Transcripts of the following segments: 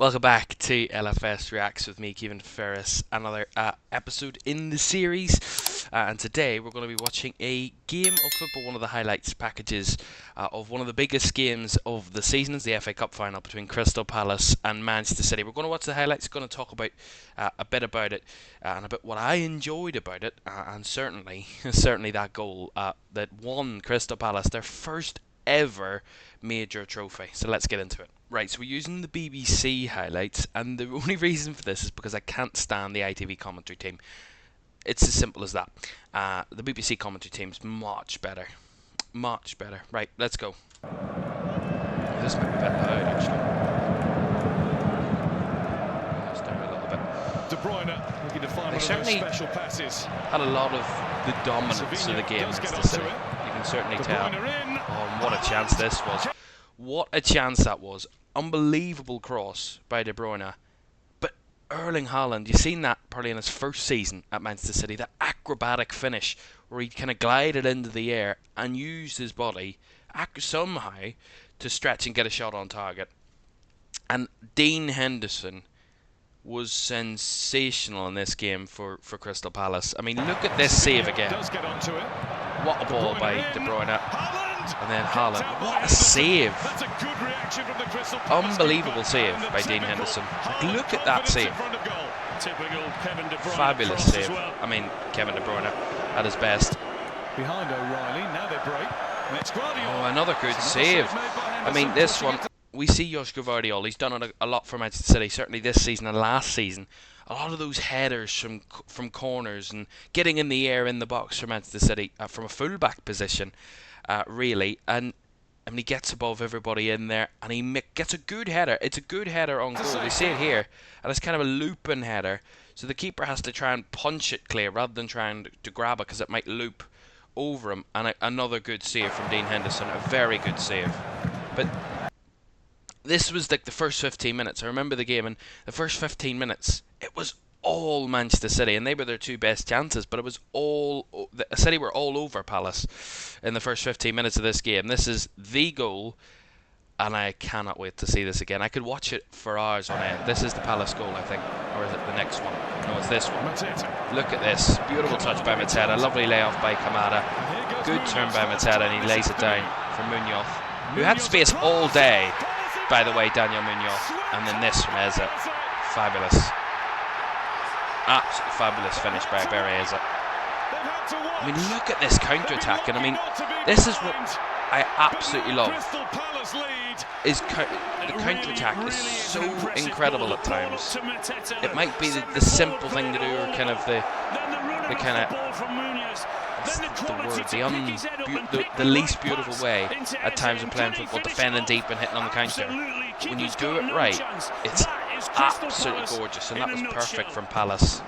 Welcome back to LFS Reacts with me, Caoimhan Ferris. Another episode in the series, and today we're going to be watching a game of football, one of the highlights packages of one of the biggest games of the season, the FA Cup final between Crystal Palace and Manchester City. We're going to watch the highlights, going to talk about a bit about it and a bit what I enjoyed about it, and certainly that goal that won Crystal Palace their first ever major trophy. So let's get into it. Right, so we're using the BBC highlights, and the only reason for this is because I can't stand the ITV commentary team. It's as simple as that. The BBC commentary team's much better. Much better. Right, let's go. This might be a bit loud, actually. Let's down a little bit. De Bruyne looking to find one of those special passes. Had a lot of the dominance of the game against the City. You can certainly tell. Oh, what a chance this was. What a chance that was. Unbelievable cross by De Bruyne. But Erling Haaland, you've seen that probably in his first season at Manchester City, that acrobatic finish where he kind of glided into the air and used his body somehow to stretch and get a shot on target. And Dean Henderson was sensational in this game for Crystal Palace. I mean, look at this save again. What a ball by De Bruyne. And then Haaland, what a save! Unbelievable save by Dean Henderson. Like, look at that save. Fabulous save. I mean, Kevin De Bruyne at his best. Behind O'Reilly, now they break. Oh, another good save. I mean, this one, we see Josko Gvardiol. He's done it a lot for Manchester City, certainly this season and last season. A lot of those headers from corners and getting in the air in the box for Manchester City from a full-back position. Really, and I mean, he gets above everybody in there, and he gets a good header. It's a good header on goal. We see it here, and it's kind of a looping header, so the keeper has to try and punch it clear rather than trying to grab it because it might loop over him. And another good save from Dean Henderson, a very good save. But this was like the first 15 minutes. I remember the game, and the first 15 minutes, it was all Manchester City, and they were their two best chances, but it was all City were all over Palace in the first 15 minutes of this game. This is the goal, and I cannot wait to see this again. I could watch it for hours on end. This is the Palace goal, I think, or is it the next one? No, it's this one. Look at this, beautiful touch by Mateta, lovely layoff by Kamada, good turn by Mateta, and he lays it down for Munoz, who had space all day, by the way, Daniel Munoz, and then this from Eze, fabulous. Absolutely fabulous finish by Bereza. I mean, look at this counter-attack, and I mean, this is what I absolutely love. The counter-attack is so incredible at times. It might be the simple thing to do, or kind of the least beautiful way at times of playing football, defending deep and hitting on the counter. When you do it right, it's absolutely gorgeous, and that was perfect from Palace.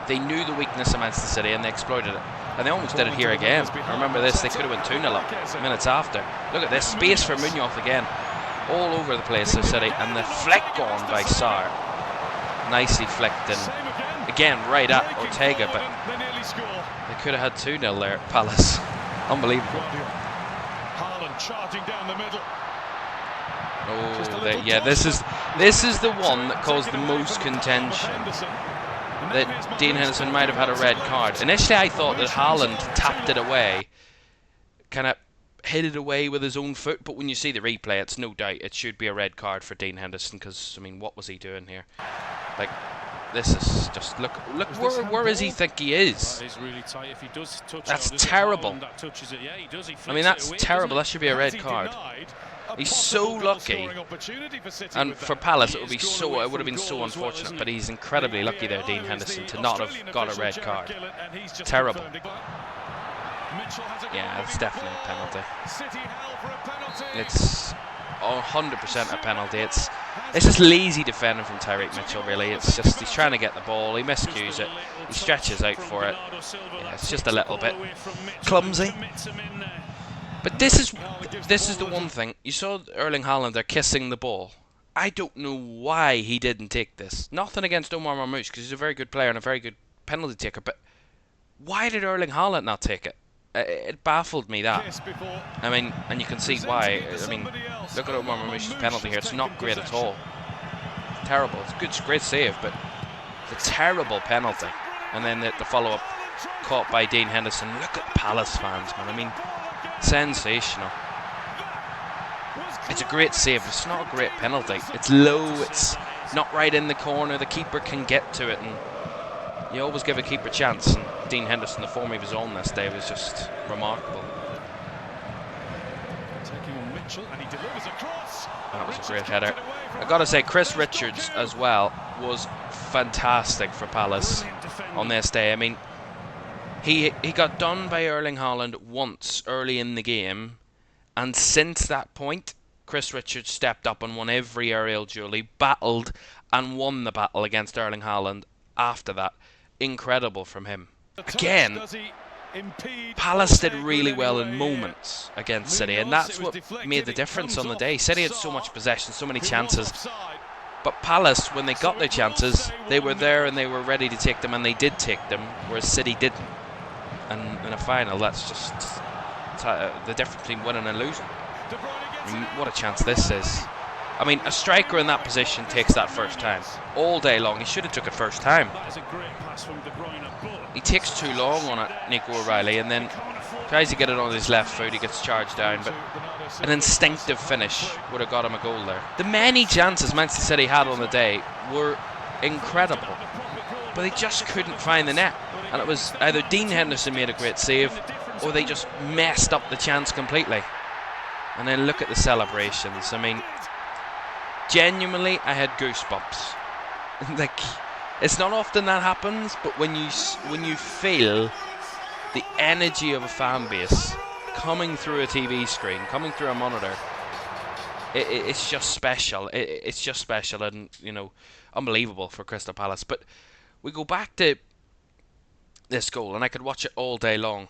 They knew the weakness of Manchester City and they exploited it, and they almost did it here again. I remember this, they could have went 2-0 up minutes after. Look at this, space for Munoz again, all over the place of City, and the flick on by Sarr, nicely flicked, and again right at Ortega, but they could have had 2-0 there at Palace. Unbelievable. Haaland charging down the middle. Oh, yeah, this is the one that caused the most contention. That Dean Henderson might have had a red card. Initially, I thought that Haaland tapped it away, kind of hit it away with his own foot. But when you see the replay, it's no doubt it should be a red card for Dean Henderson. Because I mean, what was he doing here? Like, this is just look. Where does he think he is? That's terrible. I mean, that's terrible. That should be a red card. He's so lucky, and for Palace it would have been so unfortunate, but he's incredibly lucky there, Dean Henderson, to not have got a red card. Terrible. Yeah, it's definitely a penalty. It's 100% a penalty. It's just lazy defending from Tyreek Mitchell, really. It's just he's trying to get the ball, he miscues it, he stretches out for it. Yeah, it's just a little bit clumsy. But this is the one thing. You saw Erling Haaland there kissing the ball. I don't know why he didn't take this. Nothing against Omar Marmoush, because he's a very good player and a very good penalty taker, but why did Erling Haaland not take it? It baffled me, that. I mean, and you can see why. I mean, look at Omar Marmoush's penalty here. It's not great at all. terrible. It's a good, great save, but it's a terrible penalty. And then the follow-up caught by Dean Henderson. Look at Palace fans, man. I mean, sensational. It's a great save. It's not a great penalty. It's low. It's not right in the corner. The keeper can get to it, and you always give a keeper a chance. And Dean Henderson, the form he was on this day was just remarkable. Taking on Mitchell, and he delivers a cross. That was a great header. I gotta say, Chris Richards as well was fantastic for Palace on this day. I mean, he got done by Erling Haaland once early in the game, and since that point, Chris Richards stepped up and won every aerial duel. He battled and won the battle against Erling Haaland after that. Incredible from him. Again, Palace did really well in moments against City, and that's what made the difference on the day. City had so much possession, so many chances, but Palace, when they got their chances, they were there and they were ready to take them, and they did take them, whereas City didn't. And in a final, that's just the difference between winning and losing. I mean, what a chance this is. I mean, a striker in that position takes that first time. All day long, he should have took it first time. He takes too long on it, Nico O'Reilly, and then tries to get it on his left foot, he gets charged down, but an instinctive finish would have got him a goal there. The many chances Manchester City had on the day were incredible, but they just couldn't find the net. And it was either Dean Henderson made a great save, or they just messed up the chance completely. And then look at the celebrations. I mean, genuinely, I had goosebumps. Like, it's not often that happens, but when you feel the energy of a fan base coming through a TV screen, coming through a monitor, it's just special. It's just special, and you know, unbelievable for Crystal Palace. But we go back to this goal, and I could watch it all day long.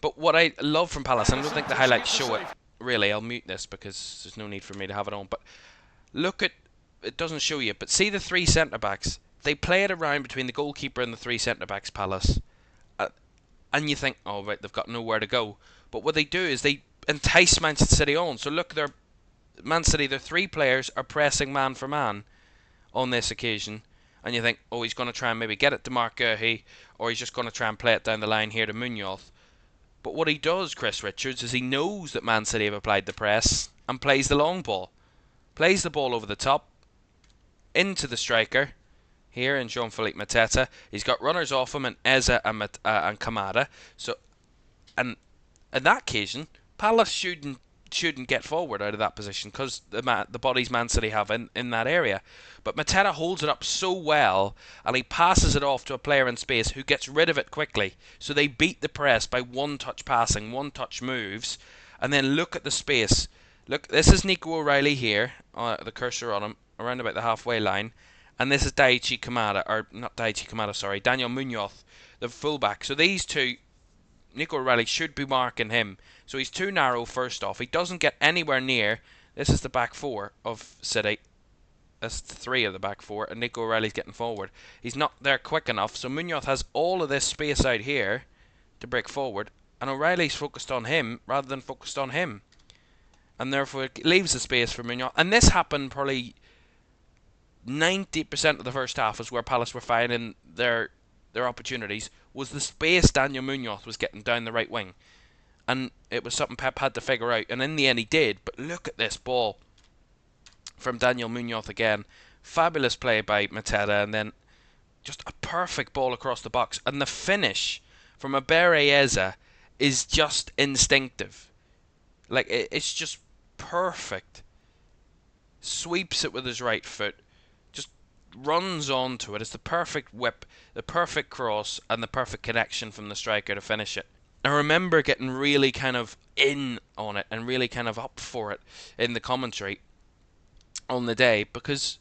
But what I love from Palace, and I don't think the highlights show it. Really, I'll mute this because there's no need for me to have it on. But look at, it doesn't show you, but see the three centre-backs. They play it around between the goalkeeper and the three centre-backs, Palace. And you think, oh, right, they've got nowhere to go. But what they do is they entice Manchester City on. So look, Man City, their three players are pressing man for man on this occasion. And you think, oh, he's going to try and maybe get it to Mark Guehi, or he's just going to try and play it down the line here to Munoz. But what he does, Chris Richards, is he knows that Man City have applied the press and plays the long ball. Plays the ball over the top, into the striker, here in Jean-Philippe Mateta. He's got runners off him, and Eza and Kamada. So, and on that occasion, Palace shouldn't get forward out of that position because the bodies Man City have in that area. But Mateta holds it up so well, and he passes it off to a player in space who gets rid of it quickly. So they beat the press by one-touch passing, one-touch moves, and then look at the space. Look, this is Nico O'Reilly here, the cursor on him, around about the halfway line, and this is Daichi Kamada, or not Daichi Kamada, sorry, Daniel Munoz, the fullback. So these two, Nico O'Reilly should be marking him. So he's too narrow first off. He doesn't get anywhere near. This is the back four of City. That's three of the back four, and Nico O'Reilly's getting forward. He's not there quick enough, so Munoz has all of this space out here to break forward, and O'Reilly's focused on him rather than focused on him. And therefore it leaves the space for Munoz. And this happened probably 90% of the first half is where Palace were finding their opportunities, was the space Daniel Munoz was getting down the right wing. And it was something Pep had to figure out, and in the end he did. But look at this ball from Daniel Munoz again. Fabulous play by Mateta, and then just a perfect ball across the box. And the finish from Abere Eza is just instinctive. Like, it's just perfect. Sweeps it with his right foot, just runs onto it. It's the perfect whip, the perfect cross, and the perfect connection from the striker to finish it. I remember getting really kind of in on it and really kind of up for it in the commentary on the day, because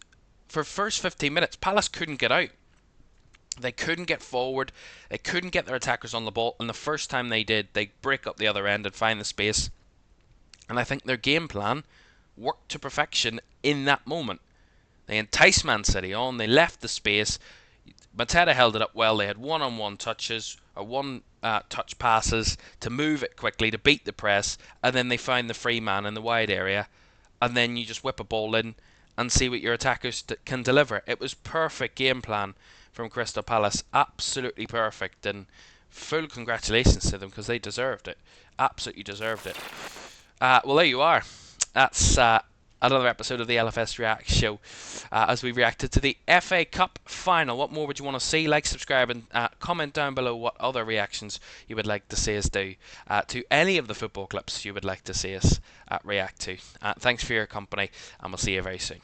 for first 15 minutes Palace couldn't get out. They couldn't get forward, they couldn't get their attackers on the ball, and the first time they did, they break up the other end and find the space. And I think their game plan worked to perfection in that moment. They enticed Man City on, they left the space, Mateta held it up well, they had one-on-one touches, or one-touch passes to move it quickly, to beat the press, and then they find the free man in the wide area, and then you just whip a ball in, and see what your attackers can deliver. It was perfect game plan from Crystal Palace, absolutely perfect, and full congratulations to them because they deserved it, absolutely deserved it. Well, there you are. That's another episode of the LFS Reacts Show as we reacted to the FA Cup final. What more would you want to see? Like, subscribe, and comment down below what other reactions you would like to see us do to any of the football clips you would like to see us react to. Thanks for your company, and we'll see you very soon.